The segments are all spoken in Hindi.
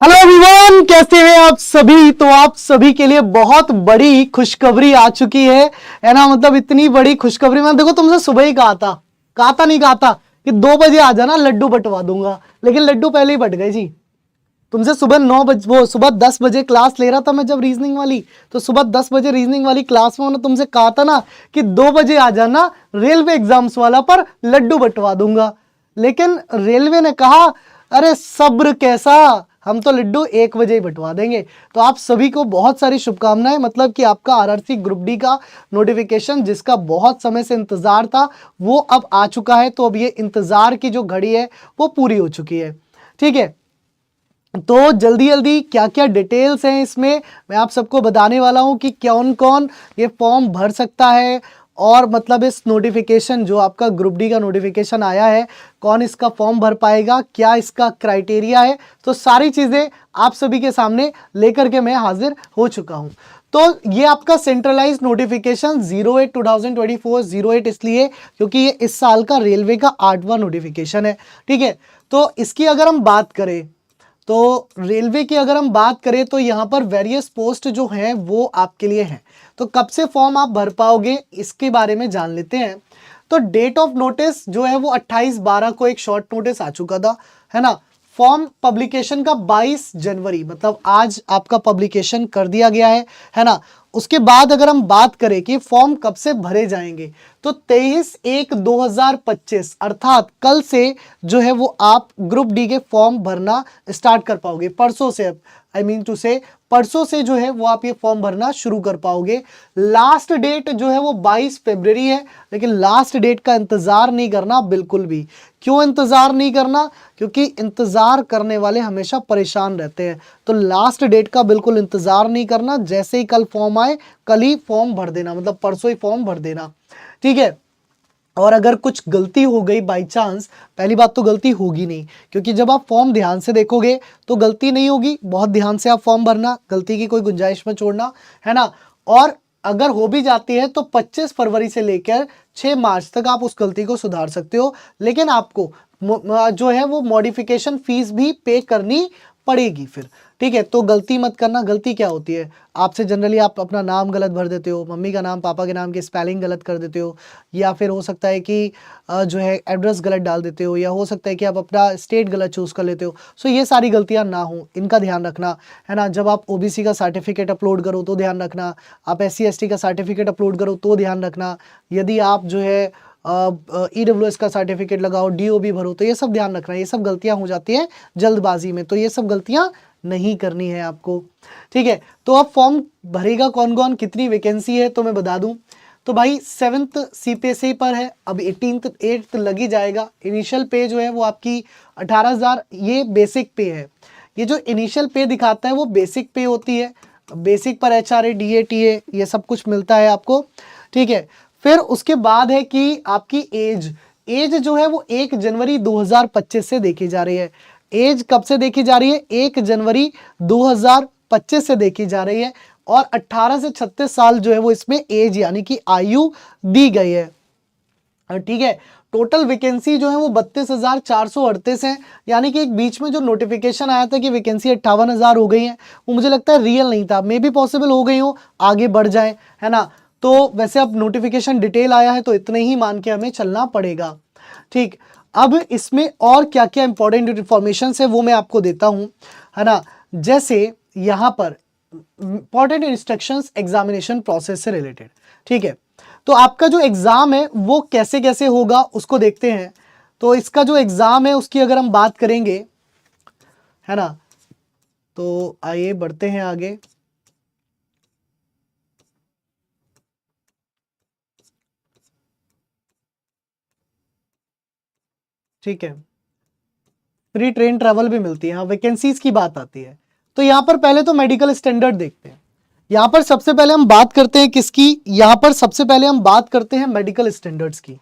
हेलो एवरीवन, कैसे हैं आप सभी। तो आप सभी के लिए बहुत बड़ी खुशखबरी आ चुकी है ना। मतलब इतनी बड़ी खुशखबरी, मैं देखो तुमसे सुबह ही नहीं कहा था कि 2 बजे आ जाना, लड्डू बंटवा दूंगा। लेकिन लड्डू पहले ही बट गए जी। तुमसे सुबह 9 बजे, वो सुबह 10 बजे क्लास ले रहा था मैं जब रीजनिंग वाली, तो सुबह 10 बजे रीजनिंग वाली क्लास में मैंने तुमसे कहा था ना कि 2 बजे आ जाना रेलवे एग्जाम्स वाला, पर लड्डू बंटवा दूंगा। लेकिन रेलवे ने कहा अरे सब्र कैसा, हम तो लड्डू 1 बजे ही बंटवा देंगे। तो आप सभी को बहुत सारी शुभकामनाएं। मतलब कि आपका आरआरसी ग्रुप डी का नोटिफिकेशन, जिसका बहुत समय से इंतजार था, वो अब आ चुका है। तो अब ये इंतजार की जो घड़ी है वो पूरी हो चुकी है। ठीक है, तो जल्दी जल्दी क्या क्या डिटेल्स हैं इसमें मैं आप सबको बताने वाला हूं कि कौन कौन ये फॉर्म भर सकता है। और मतलब इस नोटिफिकेशन, जो आपका ग्रुप डी का नोटिफिकेशन आया है, कौन इसका फॉर्म भर पाएगा, क्या इसका क्राइटेरिया है, तो सारी चीजें आप सभी के सामने लेकर के मैं हाजिर हो चुका हूं। तो ये आपका सेंट्रलाइज नोटिफिकेशन 08/2024 08 इसलिए क्योंकि ये इस साल का रेलवे का 8वां नोटिफिकेशन है। ठीक है, तो इसकी अगर हम बात करें, तो रेलवे की अगर हम बात करें तो यहाँ पर वेरियस पोस्ट जो हैं वो आपके लिए हैं। तो कब से फॉर्म आप भर पाओगे इसके बारे में जान लेते हैं। तो डेट ऑफ नोटिस जो है वो 28/12 को एक शॉर्ट नोटिस आ चुका था, है ना। फॉर्म पब्लिकेशन का 22 जनवरी, मतलब आज आपका पब्लिकेशन कर दिया गया है ना। उसके बाद अगर हम बात करें कि फॉर्म कब से भरे जाएंगे, तो 23/1/2025 अर्थात कल से जो है वो आप ग्रुप डी के फॉर्म भरना स्टार्ट कर पाओगे। परसों से, आई मीन टू से परसों से जो है वो आप ये फॉर्म भरना शुरू कर पाओगे। लास्ट डेट जो है वो 22 फरवरी है, लेकिन लास्ट डेट का इंतजार नहीं करना बिल्कुल भी। क्यों इंतजार नहीं करना? क्योंकि इंतजार करने वाले हमेशा परेशान रहते हैं। तो लास्ट डेट का बिल्कुल इंतजार नहीं करना। जैसे ही कल फॉर्म आए, कल ही फॉर्म भर देना, मतलब परसों ही फॉर्म भर देना। ठीक है, और अगर कुछ गलती हो गई बाई चांस, पहली बात तो गलती होगी नहीं, क्योंकि जब आप फॉर्म ध्यान से देखोगे तो गलती नहीं होगी। बहुत ध्यान से आप फॉर्म भरना, गलती की कोई गुंजाइश मत छोड़ना, है ना। और अगर हो भी जाती है तो 25 फरवरी से लेकर 6 मार्च तक आप उस गलती को सुधार सकते हो। लेकिन आपको जो है वो मॉडिफिकेशन फीस भी पे करनी पड़ेगी फिर। ठीक है, तो गलती मत करना। गलती क्या होती है? आपसे जनरली आप अपना नाम गलत भर देते हो, मम्मी का नाम, पापा के नाम की स्पेलिंग गलत कर देते हो, या फिर हो सकता है कि जो है एड्रेस गलत डाल देते हो, या हो सकता है कि आप अपना स्टेट गलत चूज़ कर लेते हो। सो ये सारी गलतियां ना हो, इनका ध्यान रखना, है ना। जब आप ओबीसी का सर्टिफिकेट अपलोड करो तो ध्यान रखना, आप SC ST का सर्टिफिकेट अपलोड करो तो ध्यान रखना, यदि आप जो है EWS का सर्टिफिकेट लगाओ, DOB भरो, तो ये सब ध्यान रखना। ये सब गलतियां हो जाती हैं जल्दबाजी में, तो ये सब गलतियां नहीं करनी है आपको। ठीक है, तो अब फॉर्म भरेगा कौन कौन, कितनी वैकेंसी है तो मैं बता दूं। तो भाई 7th CPSE पर है, अब 18th 8th लग ही जाएगा। इनिशियल पे जो है वो आपकी 18,000, ये बेसिक पे है। ये जो इनिशियल पे दिखाता है वो बेसिक पे होती है। बेसिक पर HRA DA TA ये सब कुछ मिलता है आपको। ठीक है, फिर उसके बाद है कि आपकी एज जो है वो 1 जनवरी 2025 से देखी जा रही है। एज कब से देखी जा रही है? 1 जनवरी 2025 से देखी जा रही है। और 18 से 36 साल जो है वो इसमें एज यानी कि आयु दी गई है। ठीक है, टोटल वैकेंसी जो है वो 32,438 है। यानी कि एक बीच में जो नोटिफिकेशन आया था कि वैकेंसी 58,000 हो गई है, वो मुझे लगता है रियल नहीं था। मे बी पॉसिबल हो गई हो, आगे बढ़ जाए, है ना। तो वैसे अब नोटिफिकेशन डिटेल आया है तो इतने ही मान के हमें चलना पड़ेगा। ठीक, अब इसमें और क्या क्या इंपॉर्टेंट इंफॉर्मेशन है वो मैं आपको देता हूं, है ना। जैसे यहां पर इंपॉर्टेंट इंस्ट्रक्शंस एग्जामिनेशन प्रोसेस से रिलेटेड। ठीक है, तो आपका जो एग्जाम है वो कैसे कैसे होगा उसको देखते हैं। तो इसका जो एग्जाम है उसकी अगर हम बात करेंगे, है ना, तो आइए बढ़ते हैं आगे। ठीक है, फ्री ट्रेन ट्रैवल भी मिलती है। हाँ, वैकेंसीज की बात आती है तो यहाँ पर पहले तो मेडिकल स्टैंडर्ड देखते हैं। यहाँ पर सबसे पहले हम बात करते हैं किसकी? यहाँ पर सबसे पहले हम बात करते हैं मेडिकल स्टैंडर्ड्स की।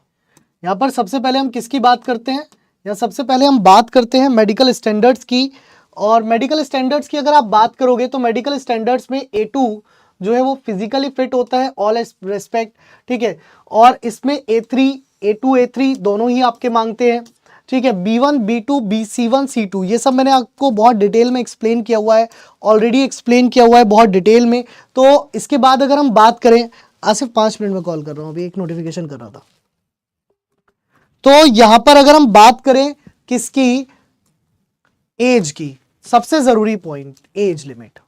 यहाँ पर सबसे पहले हम किसकी बात करते हैं? यहाँ सबसे पहले हम बात करते हैं मेडिकल स्टैंडर्ड्स की। और मेडिकल स्टैंडर्ड्स की अगर आप बात करोगे तो मेडिकल स्टैंडर्ड्स में A2 जो है वो फिजिकली फिट होता है, ऑल रेस्पेक्ट। ठीक है, और इसमें A3 A2 A3 दोनों ही आपके मांगते हैं। ठीक है, B1 B2 BC1 C2 ये सब मैंने आपको बहुत डिटेल में एक्सप्लेन किया हुआ है, ऑलरेडी एक्सप्लेन किया हुआ है बहुत डिटेल में। तो इसके बाद अगर हम बात करें, सिर्फ 5 मिनट में कॉल कर रहा हूं, अभी एक नोटिफिकेशन कर रहा था। तो यहां पर अगर हम बात करें किसकी, एज की, सबसे जरूरी पॉइंट एज लिमिट,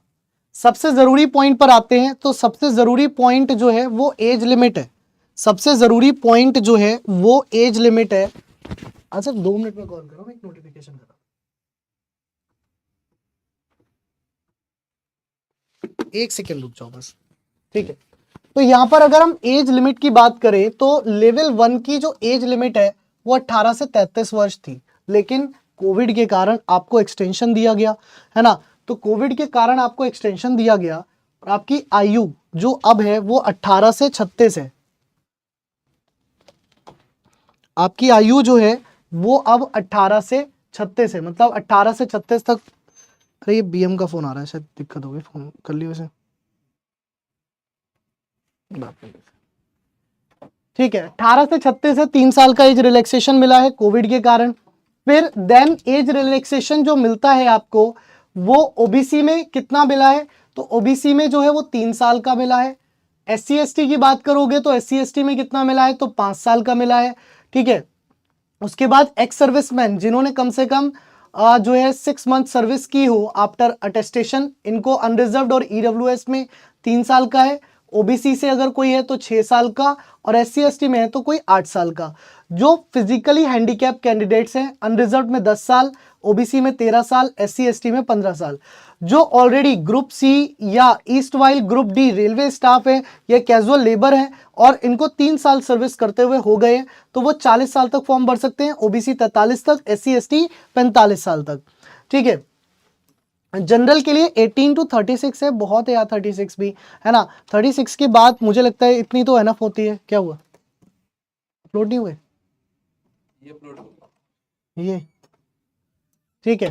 सबसे जरूरी पॉइंट पर आते हैं। तो सबसे जरूरी पॉइंट जो है वो एज लिमिट है, सबसे जरूरी पॉइंट जो है वो एज लिमिट है। अच्छा 2 मिनट में कॉल करो, एक नोटिफिकेशन कर रहा हूं, 1 सेकेंड रुक जाओ बस। ठीक है, तो यहां पर अगर हम एज लिमिट की बात करें तो लेवल 1 की जो एज लिमिट है वो 18 से 33 वर्ष थी, लेकिन कोविड के कारण आपको एक्सटेंशन दिया गया है ना। तो कोविड के कारण आपको एक्सटेंशन दिया गया और आपकी आयु जो अब है वो 18 से 36 है। आपकी आयु जो है वो अब 18 से 36 है, मतलब 18 से 36 तक। अरे ये बीएम का फोन आ रहा है, शायद दिक्कत होगी, फोन कर लियो इसे। ठीक है, 18 से 36 है, 3 साल का एज रिलैक्सेशन मिला है कोविड के कारण। फिर देन एज रिलैक्सेशन जो मिलता है आपको वो ओबीसी में कितना मिला है, तो ओबीसी में जो है वो 3 साल का मिला है। SC ST की बात करोगे तो SC ST में कितना मिला है, तो 5 साल का मिला है। ठीक है, उसके बाद एक्स सर्विसमैन जिन्होंने कम से कम जो है 6 मंथ सर्विस की हो आफ्टर अटेस्टेशन, इनको अनरिजर्व्ड और ईडब्ल्यूएस में 3 साल का है। ओबीसी से अगर कोई है तो 6 साल का, और SC ST में है तो कोई 8 साल का। जो फिजिकली हैंडीकैप कैंडिडेट्स हैं अनरिजर्व्ड में 10 साल, ओबीसी में 13 साल, SC ST में 15 साल। जो ऑलरेडी ग्रुप सी या east while group D railway staff है या कैजुअल लेबर है और इनको 3 साल सर्विस करते हुए हो गए तो वो 40 साल तक फॉर्म भर सकते हैं, ओबीसी 43 तक, SC ST 45 साल तक। ठीक है, जनरल के लिए 18 to 36 है, बहुत है यार 36 भी, है ना। 36 के बाद मुझे लगता है इतनी तो एनफ होती है। क्या हुआ, अपलोड नहीं हुए ये? ठीक है,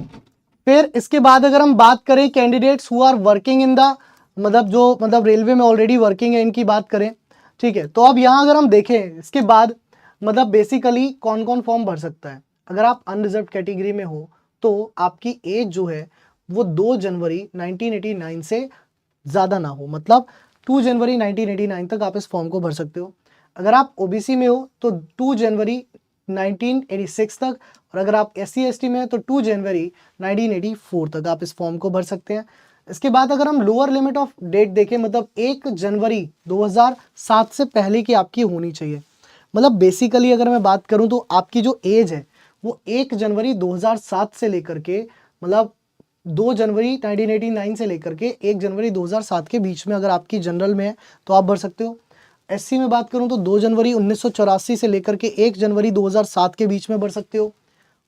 फिर इसके बाद अगर हम बात करें candidates who are working in the, मतलब रेलवे में ऑलरेडी वर्किंग है, इनकी बात करें। ठीक है, तो अब यहाँ अगर हम देखें इसके बाद बेसिकली कौन कौन फॉर्म भर सकता है। अगर आप अनरिजर्व कैटेगरी में हो तो आपकी एज जो है वो 2 जनवरी 1989 से ज़्यादा ना हो, मतलब 2 जनवरी 1989 तक आप इस फॉर्म को भर सकते हो। अगर आप ओबीसी में हो तो 2 जनवरी 1986 तक, और अगर आप SC ST में हैं तो 2 जनवरी 1984 तक आप इस फॉर्म को भर सकते हैं। इसके बाद अगर हम लोअर लिमिट ऑफ डेट देखें, मतलब 1 जनवरी 2007 से पहले की आपकी होनी चाहिए। मतलब बेसिकली अगर मैं बात करूं तो आपकी जो एज है वो 1 जनवरी 2007 से लेकर के, मतलब 2 जनवरी 1989 से लेकर के 1 जनवरी 2007 के बीच में अगर आपकी जनरल में है तो आप भर सकते हो। SC में बात करूं तो 2 जनवरी 1984 से लेकर के 1 जनवरी 2007 के बीच में भर सकते हो।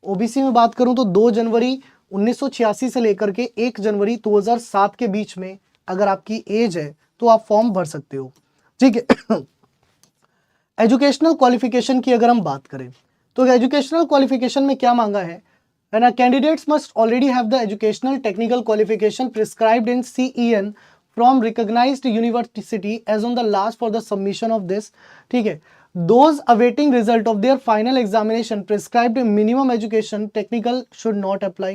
ओबीसी में बात करूं तो 2 जनवरी 1986 से लेकर के 1 जनवरी 2007 के बीच में अगर आपकी एज है तो आप फॉर्म भर सकते हो। ठीक है, एजुकेशनल क्वालिफिकेशन की अगर हम बात करें तो एजुकेशनल क्वालिफिकेशन में क्या मांगा है ना, candidates must already have the educational technical qualification prescribed in CEN from recognised university as on the last for the submission of this. ठीक है, those awaiting result of their final examination prescribed minimum education technical should not apply.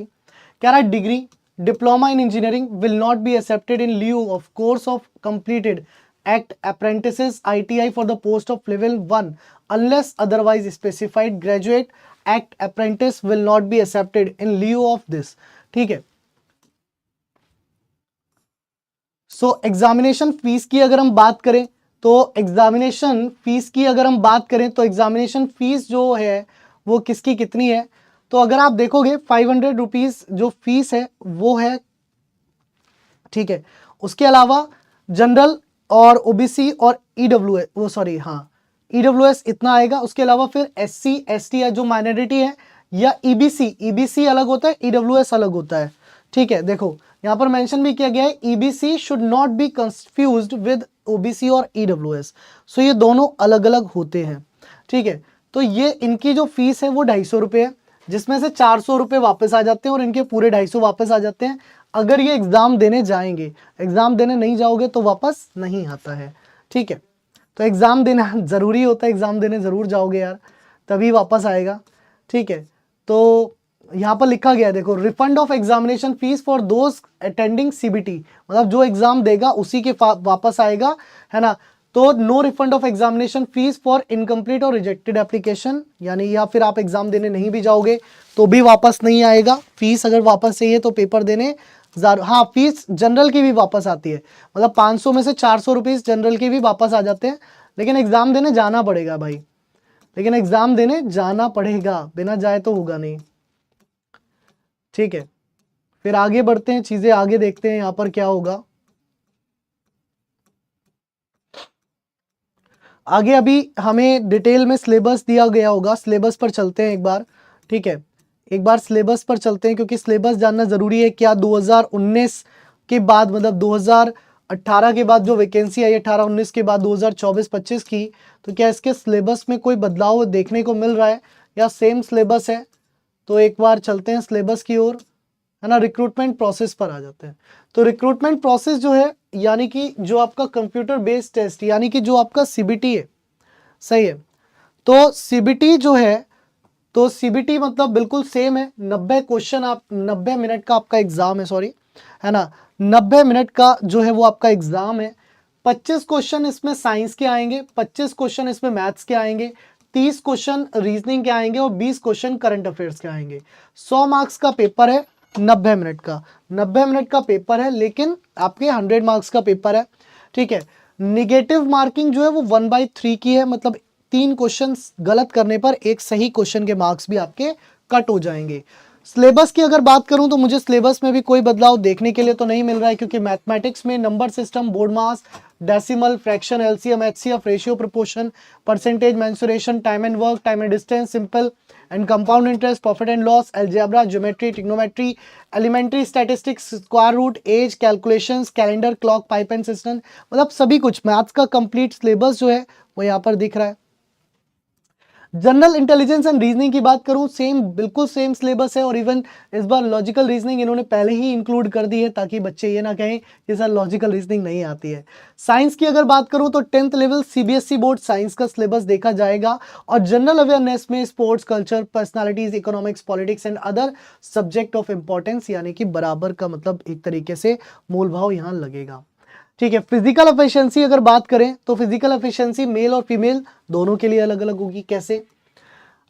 कह रहा है degree diploma in engineering will not be accepted in lieu of course of completed act apprentices ITI for the post of level 1 unless otherwise specified. Graduate act apprentice will not be accepted in lieu of this. ठीक है, सो एग्जामिनेशन फीस की अगर हम बात करें तो एग्जामिनेशन फीस की अगर हम बात करें तो एग्जामिनेशन फीस जो है वो किसकी कितनी है, तो अगर आप देखोगे 500 रुपीज जो फीस है वो है। ठीक है, उसके अलावा जनरल और ओबीसी और ईडब्ल्यूएस, वो सॉरी हाँ ईडब्ल्यूएस इतना आएगा। उसके अलावा फिर SC ST है जो माइनॉरिटी है, या ईबीसी अलग होता है, ईडब्ल्यूएस अलग होता है। ठीक है, देखो यहाँ पर मेंशन भी किया गया है EBC should not be confused with OBC और ईडब्ल्यूएस, सो ये दोनों अलग अलग होते हैं। ठीक है, तो ये इनकी जो फीस है वो 250 रुपये है, जिसमें से 400 रुपये वापस आ जाते हैं और इनके पूरे 250 वापस आ जाते हैं अगर ये एग्जाम देने जाएंगे। एग्जाम देने नहीं जाओगे तो वापस नहीं आता है। ठीक है, तो एग्जाम देना जरूरी होता है, एग्जाम देने जरूर जाओगे यार तभी वापस आएगा। ठीक है, तो यहाँ पर लिखा गया है, देखो, refund of examination fees for those attending CBT, मतलब जो एग्जाम देगा उसी के वापस आएगा, है ना। तो no refund of examination fees for incomplete or rejected application, यानी या फिर आप एग्जाम देने नहीं भी जाओगे तो भी वापस नहीं आएगा। फीस अगर वापस चाहिए तो पेपर देने हाँ, फीस जनरल की भी वापस आती है, मतलब 500 में से 400 रुपीज जनरल की भी वापस आ जाते हैं, लेकिन एग्जाम देने जाना पड़ेगा भाई, लेकिन एग्जाम देने जाना पड़ेगा, बिना जाए तो होगा नहीं, ठीक है। फिर आगे बढ़ते हैं, चीजें आगे देखते हैं यहां पर क्या होगा आगे। अभी हमें डिटेल में सिलेबस दिया गया होगा, सिलेबस पर चलते हैं एक बार, ठीक है। एक बार सिलेबस पर चलते हैं क्योंकि सिलेबस जानना जरूरी है। क्या 2019 के बाद, मतलब 2018 के बाद जो वैकेंसी आई 18-19 के बाद 2024-25 की, तो क्या इसके सिलेबस में कोई बदलाव देखने को मिल रहा है या सेम सिलेबस है? तो एक बार चलते हैं सिलेबस की ओर, है ना। रिक्रूटमेंट प्रोसेस पर आ जाते हैं। तो रिक्रूटमेंट प्रोसेस जो है, यानी कि जो आपका कंप्यूटर बेस्ड टेस्ट, यानी कि जो आपका सीबीटी है, सही है। तो सीबीटी जो है, तो सीबीटी मतलब बिल्कुल सेम है, 90 क्वेश्चन, आप 90 मिनट का आपका एग्जाम है, सॉरी, है ना, 90 मिनट का जो है वो आपका एग्जाम है। 25 क्वेश्चन इसमें साइंस के आएंगे, 25 क्वेश्चन इसमें मैथ्स के आएंगे, 30 क्वेश्चन रीजनिंग के आएंगे और 20 क्वेश्चन करंट अफेयर्स के आएंगे। 100 मार्क्स का पेपर है, 90 मिनट का, 90 मिनट का पेपर है, लेकिन आपके 100 मार्क्स का पेपर है, ठीक है। निगेटिव मार्किंग जो है वो 1/3 की है, मतलब 3 क्वेश्चन गलत करने पर एक सही क्वेश्चन के मार्क्स भी आपके कट हो जाएंगे। सिलेबस की अगर बात करूं तो मुझे सिलेबस में भी कोई बदलाव देखने के लिए तो नहीं मिल रहा है, क्योंकि मैथमेटिक्स में number system, BODMAS, decimal, fraction, LCM, HCF, ratio, proportion, percentage, mensuration, time and work, time and distance, simple and compound interest, profit and loss, algebra, geometry, trigonometry, elementary statistics, square root, age, calculations, calendar, clock, pipe and cistern, मतलब सभी कुछ मैथ्स का कंप्लीट सिलेबस जो है वो यहाँ पर दिख रहा है। जनरल इंटेलिजेंस एंड रीजनिंग की बात करूं, सेम, बिल्कुल सेम सिलेबस है, और इवन इस बार लॉजिकल रीजनिंग इन्होंने पहले ही इंक्लूड कर दी है, ताकि बच्चे ये ना कहें कि सर लॉजिकल रीजनिंग नहीं आती है। साइंस की अगर बात करूं तो 10th level CBSE board science का सिलेबस देखा जाएगा, और जनरल अवेयरनेस में sports, culture, personalities, economics, politics and other subject of importance, यानी कि बराबर का मतलब एक तरीके से मोल भाव यहां लगेगा, ठीक है। फिजिकल एफिशिएंसी अगर बात करें तो फिजिकल एफिशिएंसी मेल और फीमेल दोनों के लिए अलग अलग होगी। कैसे?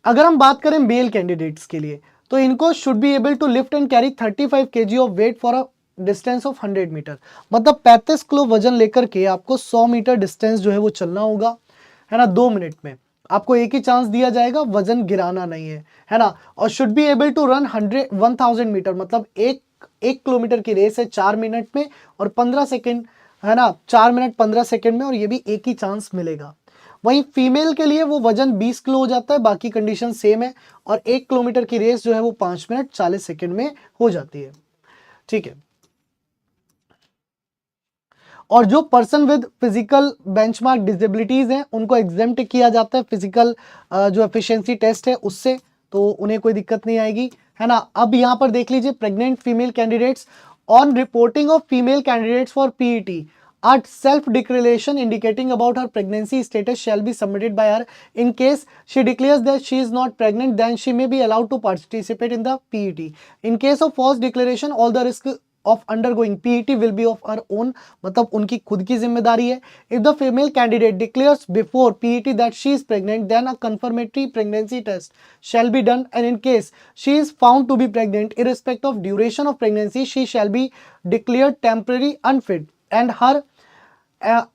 अगर हम बात करें मेल कैंडिडेट्स के लिए, तो इनको should be able to lift and carry 35 kg of weight for a distance of 100 metre, मतलब 35 किलो वजन लेकर के आपको 100 मीटर डिस्टेंस जो है वो चलना होगा, है ना, 2 मिनट में। आपको एक ही चांस दिया जाएगा, वजन गिराना नहीं है ना। और should be able to run 1000 metre, मतलब एक किलोमीटर की रेस है 4 मिनट में और 15 सेकेंड, है ना, 4 मिनट 15 सेकेंड में, और ये भी एक ही चांस मिलेगा। वहीं फीमेल के लिए वो वजन 20 किलो हो जाता है, बाकी कंडीशन सेम है, और 1 किलोमीटर की रेस जो है वो 5 मिनट 40 सेकेंड में हो जाती है, ठीक है। और जो person with physical benchmark disabilities हैं उनको एग्जेम्प्ट किया जाता है फिजिकल जो एफिशिएंसी टेस्ट है उससे, तो उन्हें कोई दिक्कत नहीं आएगी, है ना। अब यहाँ पर देख लीजिए, pregnant female candidates on reporting of female candidates for PET, a self-declaration indicating about her pregnancy status shall be submitted by her. In case she declares that she is not pregnant, then she may be allowed to participate in the PET. In case of false declaration, all the risk of undergoing PET will be of her own, मतलब उनकी खुद की जिम्मेदारी है। If the female candidate declares before PET that she is pregnant, then a confirmatory pregnancy test shall be done, and in case she is found to be pregnant, irrespective of duration of pregnancy, she shall be declared temporary unfit, and her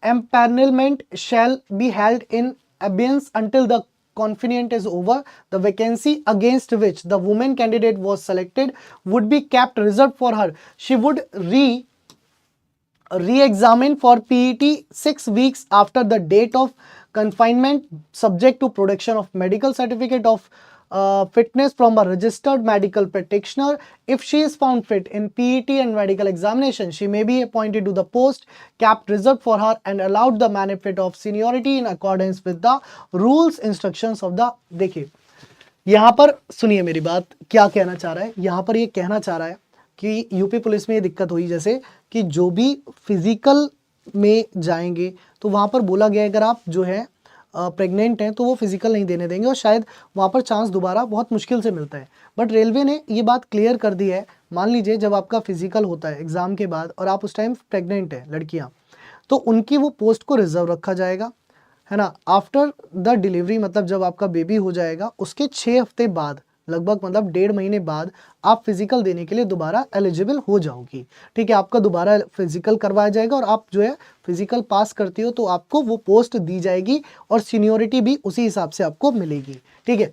empanelment shall be held in abeyance until the confinement is over. The vacancy against which the woman candidate was selected would be kept reserved for her. She would re-examine for PET 6 weeks after the date of confinement, subject to production of medical certificate of fitness from a registered medical practitioner. If she is found fit in PET and medical examination, she may be appointed to the post kept reserved for her and allowed the benefit of seniority in accordance with the rules instructions of the। देखिए यहाँ पर सुनिए मेरी बात, क्या कहना चाह रहा है यहाँ पर, ये कहना चाह रहा है कि यूपी पुलिस में ये दिक्कत हुई, जैसे कि जो भी फिजिकल में जाएंगे तो वहाँ पर बोला गया अगर आप जो है प्रेग्नेंट हैं तो वो फिजिकल नहीं देने देंगे और शायद वहाँ पर चांस दोबारा बहुत मुश्किल से मिलता है। बट रेलवे ने ये बात क्लियर कर दी है, मान लीजिए जब आपका फिजिकल होता है एग्ज़ाम के बाद और आप उस टाइम प्रेग्नेंट हैं लड़कियाँ, तो उनकी वो पोस्ट को रिजर्व रखा जाएगा, है ना। आफ्टर द डिलीवरी, मतलब जब आपका बेबी हो जाएगा उसके 6 हफ्ते बाद, लगभग मतलब 1.5 महीने बाद आप फिजिकल देने के लिए दोबारा एलिजिबल हो जाओगी। ठीक है, आपका दोबारा फिजिकल करवाया जाएगा और आप जो है फिजिकल पास करती हो तो आपको वो पोस्ट दी जाएगी और सीनियोरिटी भी उसी हिसाब से आपको मिलेगी। ठीक है,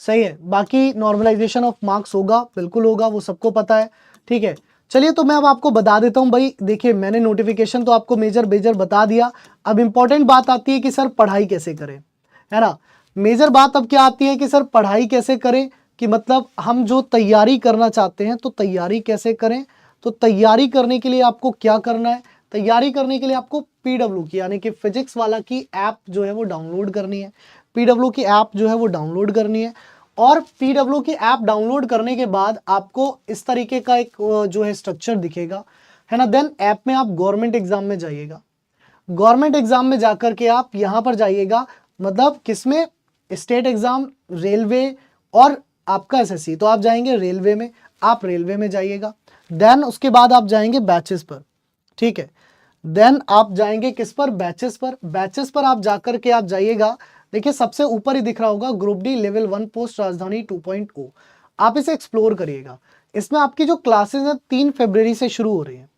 सही है। बाकी नॉर्मलाइजेशन ऑफ मार्क्स होगा, बिल्कुल होगा, वो सबको पता है। ठीक है, चलिए तो मैं अब आपको बता देता हूं भाई। देखिए मैंने नोटिफिकेशन तो आपको मेजर बता दिया। अब इंपॉर्टेंट बात आती है कि सर पढ़ाई कैसे करें, है ना। मेजर बात अब क्या आती है कि सर पढ़ाई कैसे करें, कि मतलब हम जो तैयारी करना चाहते हैं तो तैयारी कैसे करें। तो तैयारी करने के लिए आपको क्या करना है, तैयारी करने के लिए आपको पीडब्ल्यू की यानी कि फिजिक्स वाला की ऐप जो है वो डाउनलोड करनी है। पीडब्ल्यू की ऐप जो है वो डाउनलोड करनी है और पीडब्ल्यू की ऐप डाउनलोड करने के बाद आपको इस तरीके का एक जो है स्ट्रक्चर दिखेगा, है ना। देन ऐप में आप गवर्नमेंट एग्जाम में जाइएगा, गवर्नमेंट एग्जाम में जाकर के आप यहाँ पर जाइएगा, मतलब किसमें, स्टेट एग्जाम, रेलवे और आपका एसएससी। तो आप जाएंगे रेलवे में, आप रेलवे में जाइएगा। देन उसके बाद आप जाएंगे बैचेस पर। ठीक है, देन आप जाएंगे किस पर, बैचेस पर। बैचेस पर आप जाकर के आप जाइएगा, देखिए सबसे ऊपर ही दिख रहा होगा ग्रुप डी लेवल 1 पोस्ट राजधानी 2.0। आप इसे एक्सप्लोर करिएगा। इसमें आपकी जो क्लासेस है 3 फरवरी से शुरू हो रही है।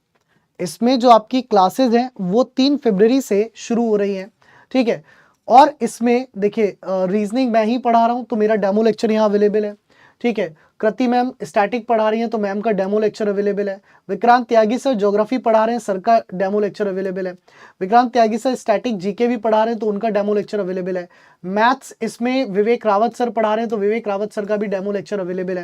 इसमें जो आपकी क्लासेस हैं वो 3 फरवरी से शुरू हो रही हैं। ठीक है, और इसमें देखिए रीजनिंग मैं ही पढ़ा रहा हूँ तो मेरा डेमो लेक्चर यहाँ अवेलेबल है। ठीक है, कृति मैम स्टैटिक पढ़ा रही हैं तो मैम का डेमो लेक्चर अवेलेबल है। विक्रांत त्यागी सर ज्योग्राफी पढ़ा रहे हैं, सर का डेमो लेक्चर अवेलेबल है। विक्रांत त्यागी सर स्टैटिक जीके भी पढ़ा रहे हैं तो उनका डेमो लेक्चर अवेलेबल है। मैथ्स इसमें विवेक रावत सर पढ़ा रहे हैं तो विवेक रावत सर का भी डेमो लेक्चर अवेलेबल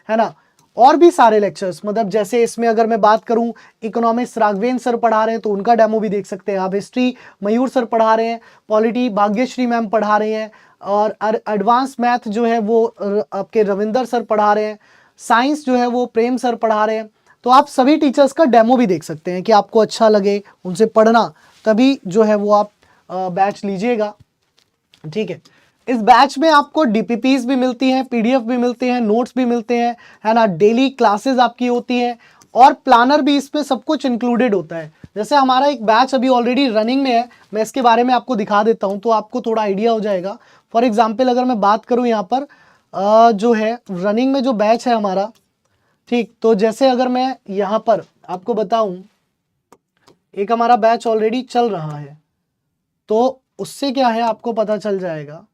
है ना। और भी सारे लेक्चर्स, मतलब जैसे इसमें अगर मैं बात करूं इकोनॉमिक्स राघवेंद्र सर पढ़ा रहे हैं तो उनका डेमो भी देख सकते हैं आप। हिस्ट्री मयूर सर पढ़ा रहे हैं, पॉलिटी भाग्यश्री मैम पढ़ा रहे हैं, और एडवांस मैथ जो है वो आपके रविंदर सर पढ़ा रहे हैं, साइंस जो है वो प्रेम सर पढ़ा रहे हैं। तो आप सभी टीचर्स का डेमो भी देख सकते हैं कि आपको अच्छा लगे उनसे पढ़ना, तभी जो है वो आप बैच लीजिएगा। ठीक है, इस बैच में आपको डीपीपीस भी मिलती हैं, पीडीएफ भी मिलते हैं, नोट्स भी मिलते हैं, है ना। डेली क्लासेस आपकी होती हैं और प्लानर भी इसमें सब कुछ इंक्लूडेड होता है। जैसे हमारा एक बैच अभी ऑलरेडी रनिंग में है, मैं इसके बारे में आपको दिखा देता हूं तो आपको थोड़ा आइडिया हो जाएगा। फॉर एग्जाम्पल अगर मैं बात करूं यहाँ पर जो है रनिंग में जो बैच है हमारा, ठीक, तो जैसे अगर मैं यहाँ पर आपको बताऊं, एक हमारा बैच ऑलरेडी चल रहा है तो उससे क्या है आपको पता चल जाएगा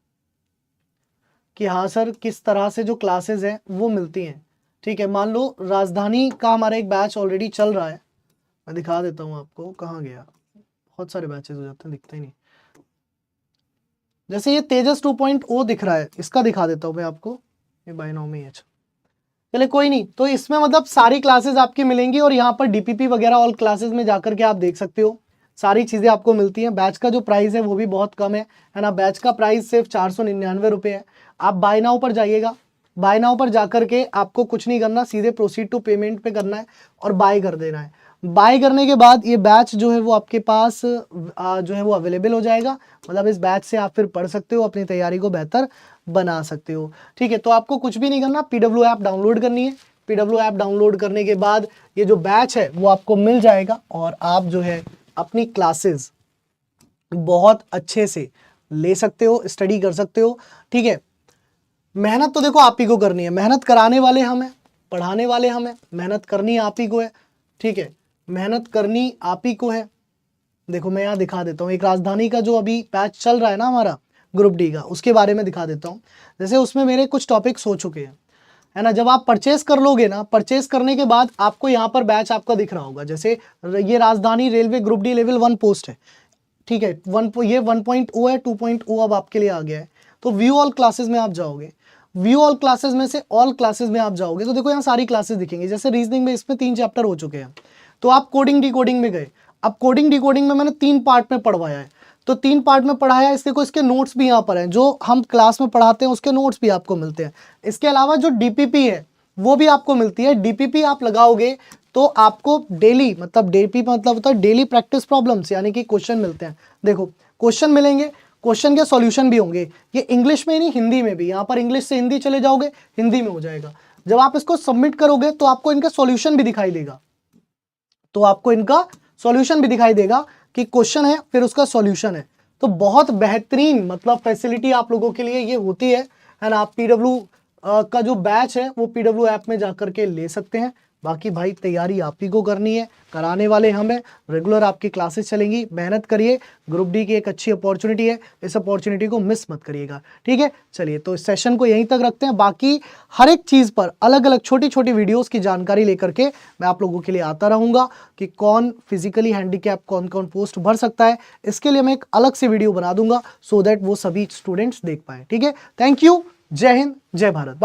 कि हाँ सर किस तरह से जो क्लासेस हैं वो मिलती हैं। ठीक है, मान लो राजधानी का हमारा एक बैच ऑलरेडी चल रहा है, मैं दिखा देता हूँ आपको, कहाँ गया, बहुत सारे बैचेस हो जाते हैं दिखते ही नहीं। जैसे ये तेजस 2.0 दिख रहा है, इसका दिखा देता हूँ मैं आपको, ये बायनॉमी है। चले कोई नहीं, तो इसमें मतलब सारी क्लासेस आपकी मिलेंगी और यहाँ पर डीपीपी वगैरह ऑल क्लासेस में जाकर के आप देख सकते हो, सारी चीज़ें आपको मिलती हैं। बैच का जो प्राइस है वो भी बहुत कम है ना। बैच का प्राइस सिर्फ 499 रुपये है। आप बाय नाउ पर जाइएगा, बाय नाउ पर जाकर के आपको कुछ नहीं करना, सीधे प्रोसीड टू पेमेंट पे करना है और बाय कर देना है। बाय करने के बाद ये बैच जो है वो आपके पास जो है वो अवेलेबल हो जाएगा। मतलब इस बैच से आप फिर पढ़ सकते हो, अपनी तैयारी को बेहतर बना सकते हो। ठीक है, तो आपको कुछ भी नहीं करना, पीडब्ल्यू ऐप डाउनलोड करनी है। पीडब्ल्यू ऐप डाउनलोड करने के बाद ये जो बैच है वो आपको मिल जाएगा और आप जो है अपनी क्लासेस बहुत अच्छे से ले सकते हो, स्टडी कर सकते हो। ठीक है, मेहनत तो देखो आप ही को करनी है, मेहनत कराने वाले हम हैं, पढ़ाने वाले हम हैं, मेहनत करनी आप ही को है। ठीक है, मेहनत करनी आप ही को है। देखो मैं यहाँ दिखा देता हूँ, एक राजधानी का जो अभी बैच चल रहा है ना हमारा ग्रुप डी का, उसके बारे में दिखा देता हूँ। जैसे उसमें मेरे कुछ टॉपिक्स हो चुके हैं, है ना। जब आप परचेस कर लोगे ना, परचेस करने के बाद आपको यहाँ पर बैच आपका दिख रहा होगा। जैसे ये राजधानी railway group D level 1 post है, ठीक है, ये 1.0 है, 2.0 अब आपके लिए आ गया है। तो व्यू ऑल क्लासेस में आप जाओगे, व्यू ऑल क्लासेस में से ऑल क्लासेस में आप जाओगे तो देखो यहाँ सारी क्लासेस दिखेंगी। जैसे रीजनिंग में इसमें 3 चैप्टर हो चुके हैं, तो आप कोडिंग डिकोडिंग में गए। अब कोडिंग डिकोडिंग में मैंने 3 पार्ट में पढ़वाया है, तो 3 पार्ट में पढ़ाया है। इसके इसके नोट्स भी यहाँ पर हैं, जो हम क्लास में पढ़ाते हैं उसके नोट्स भी आपको मिलते हैं। इसके अलावा जो डीपीपी है वो भी आपको मिलती है। डीपीपी आप लगाओगे तो आपको डेली, मतलब डीपीपी मतलब होता है डेली प्रैक्टिस प्रॉब्लम्स, यानी कि क्वेश्चन मिलते हैं। देखो क्वेश्चन मिलेंगे, क्वेश्चन के सॉल्यूशन भी होंगे। ये इंग्लिश में नहीं, हिंदी में भी। यहाँ पर इंग्लिश से हिंदी चले जाओगे, हिंदी में हो जाएगा। जब आप इसको सबमिट करोगे तो आपको इनका सॉल्यूशन भी दिखाई देगा, तो आपको इनका सॉल्यूशन भी दिखाई देगा कि क्वेश्चन है फिर उसका सॉल्यूशन है। तो बहुत बेहतरीन मतलब फैसिलिटी आप लोगों के लिए ये होती है एंड आप पीडब्ल्यू का जो बैच है वो पीडब्ल्यू ऐप में जाकर के ले सकते हैं। बाकी भाई तैयारी आप ही को करनी है, कराने वाले हम हैं। रेगुलर आपकी क्लासेस चलेंगी, मेहनत करिए। ग्रुप डी की एक अच्छी अपॉर्चुनिटी है, इस अपॉर्चुनिटी को मिस मत करिएगा, ठीक है। चलिए तो इस सेशन को यहीं तक रखते हैं। बाकी हर एक चीज़ पर अलग अलग छोटी छोटी वीडियोस की जानकारी लेकर के मैं आप लोगों के लिए आता रहूँगा कि कौन फिजिकली हैंडीकैप कौन कौन पोस्ट भर सकता है। इसके लिए मैं एक अलग से वीडियो बना दूंगा सो दैट वो सभी स्टूडेंट्स देख पाएँ, ठीक है। थैंक यू, जय हिंद, जय भारत।